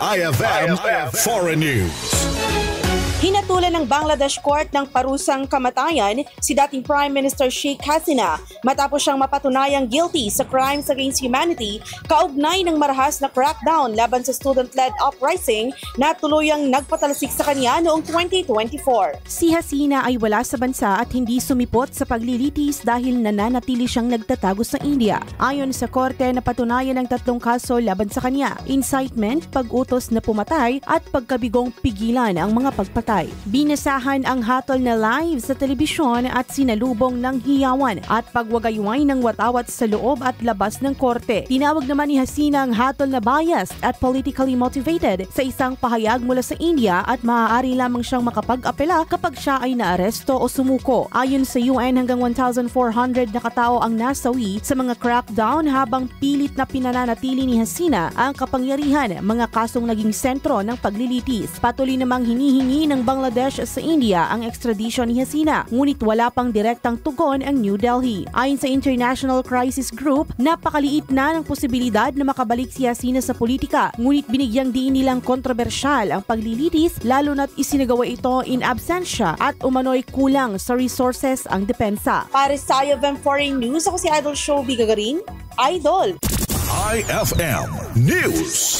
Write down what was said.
IFM Foreign News. Hinatulan ng Bangladesh Court ng parusang kamatayan si dating Prime Minister Sheikh Hasina matapos siyang mapatunayang guilty sa crimes against humanity kaugnay ng marahas na crackdown laban sa student-led uprising na tuluyang nagpatalsik sa kanya noong 2024. Si Hasina ay wala sa bansa at hindi sumipot sa paglilitis dahil nananatili siyang nagtatago sa India. Ayon sa korte, napatunayan ng 3 kaso laban sa kanya: incitement, pag-utos na pumatay at pagkabigong pigilan ang mga pagpatay. Binasahan ang hatol na live sa telebisyon at sinalubong ng hiyawan at pagwagayway ng watawat sa loob at labas ng korte. Tinawag naman ni Hasina ang hatol na biased at politically motivated sa isang pahayag mula sa India at maaari lamang siyang makapag-apela kapag siya ay naaresto o sumuko. Ayon sa UN, hanggang 1,400 na katao ang nasawi sa mga crackdown habang pilit na pinananatili ni Hasina ang kapangyarihan, mga kasong naging sentro ng paglilitis. Patuloy namang hinihingi ng Bangladesh sa India ang extradition ni Hasina, ngunit wala pang direktang tugon ang New Delhi. Ayon sa International Crisis Group, napakaliit na ng posibilidad na makabalik si Hasina sa politika, ngunit binigyang diin nilang kontrobersyal ang paglilitis lalo na't isinagawa ito in absentia at umano'y kulang sa resources ang depensa. Para sa IFM Foreign News, ako si Idol Shobi Gagarin, Idol! IFM News.